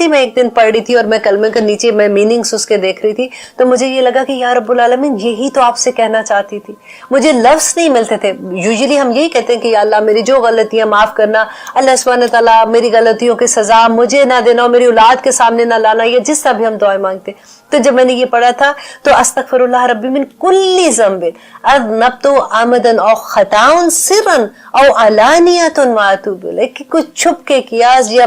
मैं एक दिन पढ़ रही थी और मैं कलमे के नीचे मैं मीनिंग्स उसके देख रही थी, तो मुझे ये लगा कि या रब्बुल आलमीन यही तो आपसे कहना चाहती थी। मुझे लफ्ज नहीं मिलते थे। यूजुअली हम यही कहते हैं कि या अल्लाह मेरी जो गलतियां माफ करना, अल्लाह सुब्हानहू तआला मेरी गलतियों की सजा मुझे ना देना, मेरी औलाद के सामने ना लाना, ये जिस तरह भी हम दुआएं मांगते। तो जब मैंने ये पढ़ा था तो अस्तगफिरुल्लाह रब्बी मिन कुल्ली ज़ंबिन अज़नबतु आमदन औ खताउन सिरन औ अलानियतुन व अतूबु अलैह, कि कुछ छुप के किया या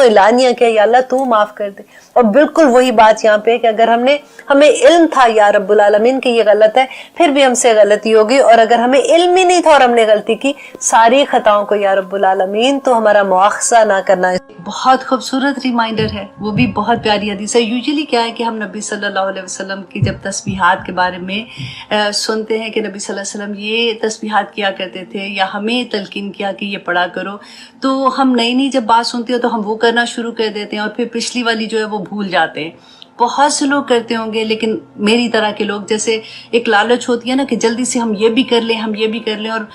इलानिया किया, या अल्लाह तू माफ कर दे। और बिल्कुल वही बात यहाँ पे कि अगर हमें इल्म था या रब्बुल आलमीन कि ये गलत है, फिर भी हमसे गलती होगी, और अगर हमें इल्म ही नहीं था और हमने गलती की, सारी खताओं को या रब्बुल आलमीन तो हमारा मुआखजा ना करना। बहुत खूबसूरत रिमाइंडर है, वो भी बहुत प्यारी हदीस है। यूजुअली क्या है कि हम नबी सल्लल्लाहु अलैहि वसल्लम की जब तस्बीहात के बारे में सुनते हैं कि नबी सल्लल्लाहु अलैहि वसल्लम ये तस्बीहात किया करते थे या हमें तलकीन किया कि ये पढ़ा करो, तो हम नई जब बात सुनते हो तो हम वो करना शुरू कर देते हैं और फिर पिछली वाली जो है वो भूल जाते हैं। बहुत से लोग करते होंगे, लेकिन मेरी तरह के लोग, जैसे एक लालच होती है ना कि जल्दी से हम ये भी कर लें, हम ये भी कर लें, और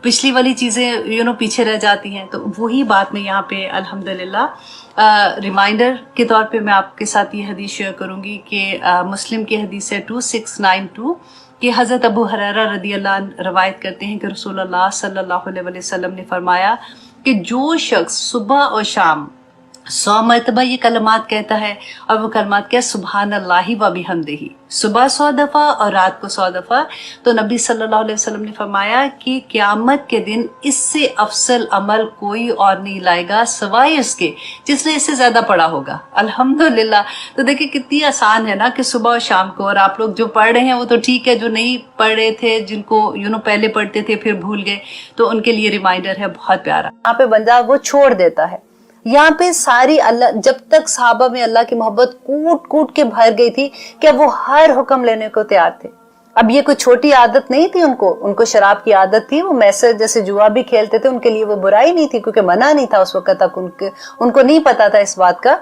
पिछली वाली चीज़ें पीछे रह जाती हैं। तो वही बात मैं यहाँ पे अल्हम्दुलिल्लाह रिमाइंडर के तौर पे मैं आपके साथ ये हदीस शेयर करूँगी कि मुस्लिम की हदीस है 2692 कि हज़रत अबू हुरैरा रदी अल्लाह अन्हु रवायत करते हैं कि रसूलुल्लाह सल्लल्लाहु अलैहि वसल्लम ने फरमाया कि जो शख्स सुबह और शाम 100 मरतबा ये कलमात कहता है, और वो कलमात क्या, सुबहान अल्लाहि व बिहम्दिही, सुबह 100 दफ़ा और रात को 100 दफ़ा, तो नबी सल्लल्लाहु अलैहि वसल्लम ने फरमाया कि क़यामत के दिन इससे अफसल अमल कोई और नहीं लाएगा सिवाय उसके जिसने इससे ज़्यादा पढ़ा होगा। अल्हम्दुलिल्लाह। तो देखिए कितनी आसान है ना कि सुबह और शाम को, और आप लोग जो पढ़ रहे हैं वो तो ठीक है, जो नहीं पढ़ रहे थे, जिनको पहले पढ़ते थे फिर भूल गए, तो उनके लिए रिमाइंडर है बहुत प्यारा। यहाँ पे बंदा वो छोड़ देता है। यहाँ पे सारी अल्लाह, जब तक सहाबा में अल्लाह की मोहब्बत कूट कूट के भर गई थी कि वो हर हुक्म लेने को तैयार थे। अब ये कोई छोटी आदत नहीं थी, उनको शराब की आदत थी, वो मैसे जैसे जुआ भी खेलते थे, उनके लिए वो बुराई नहीं थी, क्योंकि मना नहीं था उस वक्त तक, उनको नहीं पता था इस बात का।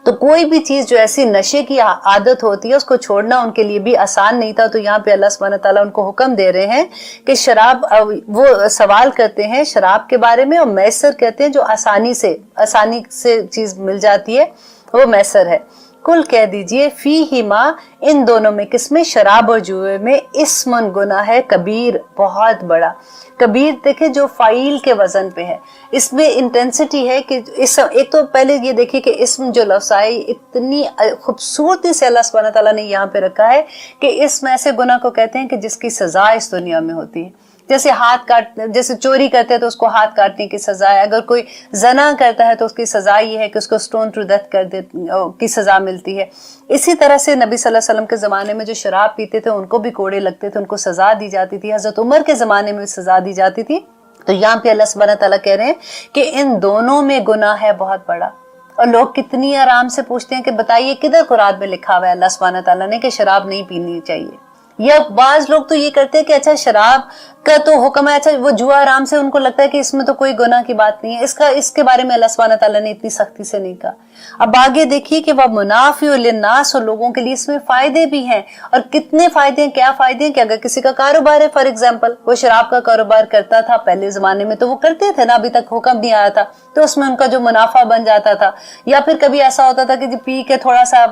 तो कोई भी चीज जो ऐसी नशे की आदत होती है उसको छोड़ना उनके लिए भी आसान नहीं था। तो यहाँ पे अल्लाह सुब्हानहू तआला उनको हुक्म दे रहे हैं कि शराब, वो सवाल करते हैं शराब के बारे में, और मैसर कहते हैं जो आसानी से चीज मिल जाती है वो मैसर है। कुल कह दीजिए फी ही माँ, इन दोनों में, किसमें, शराब और जुए में, इस्मन गुनाह है कबीर, बहुत बड़ा। कबीर देखे जो फाइल के वजन पे है, इसमें इंटेंसिटी है कि एक तो पहले ये देखिए कि इसम जो लफ्ज़ाई इतनी खूबसूरती से अल्लाह सुब्हानहू तआला ने यहाँ पे रखा है कि इसम ऐसे गुनाह को कहते हैं कि जिसकी सजा इस दुनिया में होती है। जैसे चोरी करते हैं तो उसको हाथ काटने की सजा है, अगर कोई जना करता है तो उसकी सजा ये है कि उसको स्टोन टू डेथ कर दे की सजा मिलती है। इसी तरह से नबी सल्लल्लाहु अलैहि वसल्लम के ज़माने में जो शराब पीते थे उनको भी कोड़े लगते थे, उनको सजा दी जाती थी। हज़रत उमर के ज़माने में सजा दी जाती थी। तो यहाँ पे अल्लाह सुब्हानहू तआला कह रहे हैं कि इन दोनों में गुनाह है बहुत बड़ा। और लोग कितनी आराम से पूछते हैं कि बताइए किधर कुरान में लिखा हुआ है अल्लाह सुब्हानहू तआला ने कि शराब नहीं पीनी चाहिए। या बाज लोग तो ये करते हैं कि अच्छा शराब का तो हुक्म है, अच्छा वो जुआ आराम से, उनको लगता है कि इसमें तो कोई गुनाह की बात नहीं है, इसके बारे में अल्लाह सुब्हानहू तआला ने इतनी सख्ती से नहीं कहा। अब आगे देखिए कि वह मुनाफिउ लिन्नास, और लोगों के लिए इसमें फायदे भी हैं। और कितने फायदे हैं, क्या फायदे हैं कि अगर किसी का कारोबार है, फॉर एग्जाम्पल वो शराब का कारोबार करता था पहले जमाने में, तो वो करते थे ना, अभी तक हुक्म नहीं आया था, तो उसमें उनका जो मुनाफा बन जाता था। या फिर कभी ऐसा होता था कि पी के थोड़ा सा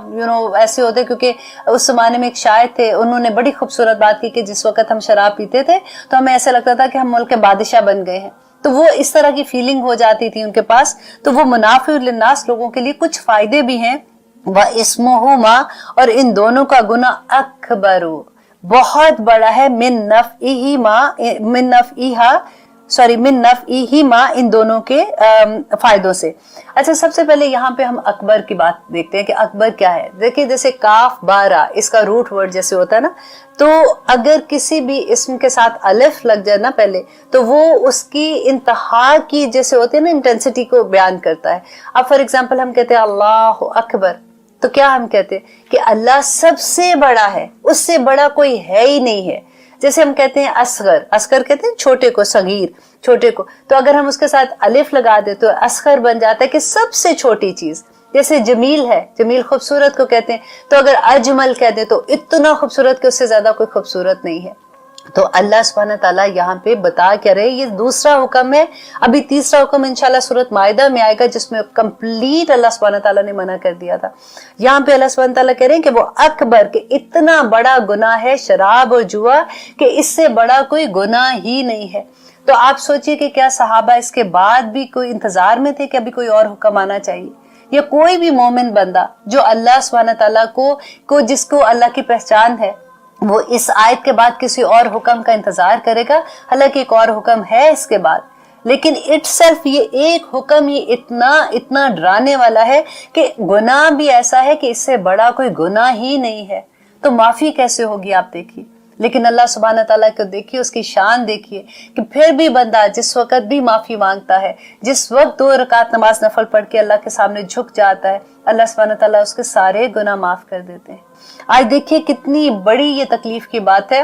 ऐसे होते, क्योंकि उस जमाने में एक शायर थे, उन्होंने बड़ी खूबसूरत बात की कि जिस वक्त हम शराब पीते थे तो हमें ऐसा लगता था कि हम मुल्क के बादशाह बन गए हैं, तो वो इस तरह की फीलिंग हो जाती थी उनके पास। तो वो मुनाफिउ लिन्नास, लोगों के लिए कुछ फायदे भी हैं। व इस्मुहुमा, और इन दोनों का गुनाह अकबरु, बहुत बड़ा है, मिन नफ़इहा, सॉरी मिन नफ़इहिमा, इन दोनों के फायदों से। अच्छा, सबसे पहले यहाँ पे हम अकबर की बात देखते हैं कि अकबर क्या है। देखिए जैसे काफ बारा, इसका रूट वर्ड जैसे होता है ना, तो अगर किसी भी इसम के साथ अलिफ लग जाए ना पहले, तो वो उसकी इंतहा की जैसे होती है ना इंटेंसिटी को बयान करता है। अब फॉर एग्जाम्पल हम कहते हैं अल्लाह अकबर, तो क्या हम कहते हैं कि अल्लाह सबसे बड़ा है, उससे बड़ा कोई है ही नहीं है। जैसे हम कहते हैं असगर, असगर कहते हैं छोटे को, सगीर छोटे को, तो अगर हम उसके साथ अलिफ लगा दे तो असगर बन जाता है कि सबसे छोटी चीज। जैसे जमील है, जमील खूबसूरत को कहते हैं, तो अगर अजमल कह दे तो इतना खूबसूरत कि उससे ज्यादा कोई खूबसूरत नहीं है। तो अल्लाह सुब्हानहू तआला यहाँ पे बता क्या रहे, ये दूसरा हुक्म है। अभी तीसरा हुक्म इंशाल्लाह सूरत माइदा में आएगा, जिसमें कंप्लीट अल्लाह सुब्हानहू तआला ने मना कर दिया था। यहाँ पे अल्लाह सुब्हानहू तआला कह रहे हैं कि वो अकबर के इतना बड़ा गुनाह है शराब और जुआ कि इससे बड़ा कोई गुनाह ही नहीं है। तो आप सोचिए कि क्या सहाबा इसके बाद भी कोई इंतजार में थे कि अभी कोई और हुक्म आना चाहिए, या कोई भी मोमिन बंदा जो अल्लाह सुब्हानहू तआला को जिसको अल्लाह की पहचान है, वो इस आयत के बाद किसी और हुक्म का इंतजार करेगा। हालांकि एक और हुक्म है इसके बाद, लेकिन इटसेल्फ ये एक हुक्म ये इतना डराने वाला है कि गुनाह भी ऐसा है कि इससे बड़ा कोई गुनाह ही नहीं है। तो माफी कैसे होगी आप देखिए। लेकिन अल्लाह सुब्हानहू तआला को देखिए, उसकी शान देखिए कि फिर भी बंदा जिस वक्त भी माफी मांगता है, जिस वक्त 2 रकात नमाज नफल पढ़ के अल्लाह के सामने झुक जाता है, अल्लाह सुब्हानहू तआला उसके सारे गुनाह माफ कर देते हैं। आज देखिए कितनी बड़ी ये तकलीफ की बात है।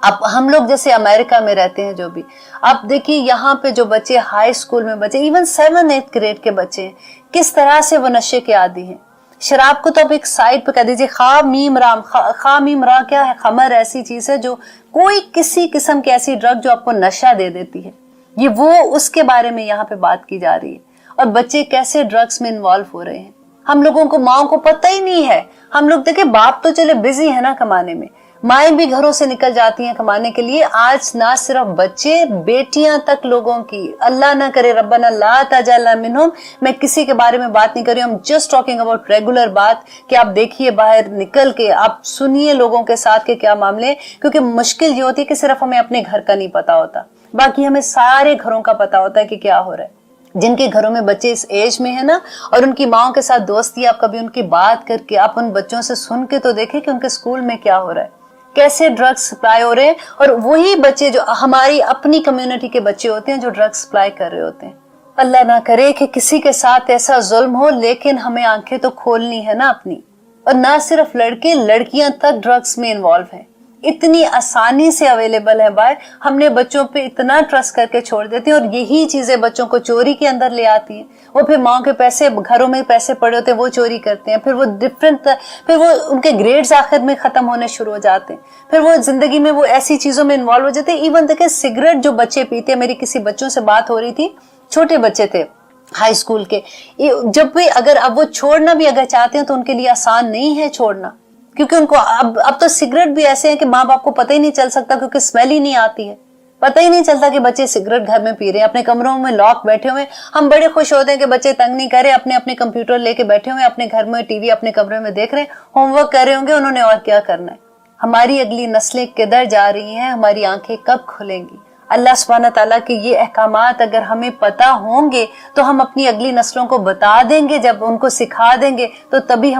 अब हम लोग जैसे अमेरिका में रहते हैं, जो भी आप देखिए यहाँ पे जो बच्चे हाई स्कूल में बच्चे, इवन 7-8 ग्रेड के बच्चे हैं, किस तरह से वो नशे के आदी हैं। शराब को तो अब एक साइड पे कह दीजिए, खा मीम रा क्या है, खमर ऐसी चीज है जो कोई किसी किस्म की ऐसी ड्रग जो आपको नशा दे देती है, ये वो उसके बारे में यहाँ पे बात की जा रही है। और बच्चे कैसे ड्रग्स में इन्वॉल्व हो रहे हैं, हम लोगों को माओ को पता ही नहीं है। हम लोग देखे बाप तो चले बिजी है ना कमाने में, माएं भी घरों से निकल जाती हैं कमाने के लिए। आज ना सिर्फ बच्चे, बेटियां तक लोगों की, अल्लाह ना करे रब्बना ला तजअल मिनहुम, मैं किसी के बारे में बात नहीं कर रही हूँ, जस्ट टॉकिंग अबाउट रेगुलर बात कि आप देखिए बाहर निकल के आप सुनिए लोगों के साथ के क्या मामले। क्योंकि मुश्किल ये होती है कि सिर्फ हमें अपने घर का नहीं पता होता, बाकी हमें सारे घरों का पता होता है कि क्या हो रहा है। जिनके घरों में बच्चे इस एज में है ना, और उनकी माओ के साथ दोस्ती, आप कभी उनकी बात करके आप उन बच्चों से सुन के तो देखें कि उनके स्कूल में क्या हो रहा है, कैसे ड्रग्स सप्लाई हो रहे हैं। और वही बच्चे जो हमारी अपनी कम्युनिटी के बच्चे होते हैं जो ड्रग्स सप्लाई कर रहे होते हैं। अल्लाह ना करे कि किसी के साथ ऐसा जुल्म हो, लेकिन हमें आंखें तो खोलनी है ना अपनी। और ना सिर्फ लड़के, लड़कियां तक ड्रग्स में इन्वॉल्व हैं, इतनी आसानी से अवेलेबल है बाहर। हमने बच्चों पे इतना ट्रस्ट करके छोड़ देते हैं, और यही चीजें बच्चों को चोरी के अंदर ले आती हैं। वो फिर माँ के पैसे, घरों में पैसे पड़े होते हैं, वो चोरी करते हैं। फिर वो उनके ग्रेड्स आखिर में खत्म होने शुरू हो जाते हैं। फिर वो जिंदगी में वो ऐसी चीजों में इन्वॉल्व हो जाते हैं। इवन देखिए सिगरेट जो बच्चे पीते हैं, मेरी किसी बच्चों से बात हो रही थी, छोटे बच्चे थे हाई स्कूल के, जब भी अगर अब वो छोड़ना भी अगर चाहते हैं तो उनके लिए आसान नहीं है छोड़ना। क्योंकि उनको अब तो सिगरेट भी ऐसे हैं कि माँ बाप को पता ही नहीं चल सकता, क्योंकि स्मेल ही नहीं आती है। पता ही नहीं चलता कि बच्चे सिगरेट घर में पी रहे हैं, अपने कमरों में लॉक बैठे हुए। हम बड़े खुश होते हैं कि बच्चे तंग नहीं करे, अपने अपने कंप्यूटर लेके बैठे हुए, अपने घर में टीवी अपने कमरे में देख रहे हैं, होमवर्क कर रहे होंगे उन्होंने, और क्या करना है। हमारी अगली नस्लें किधर जा रही हैं, हमारी आंखें कब खुलेंगी। अल्लाह सुब्हानहू तआला के ये अहकामात अगर हमें पता होंगे तो हम अपनी अगली नस्लों को बता देंगे, जब उनको सिखा देंगे तो तभी हम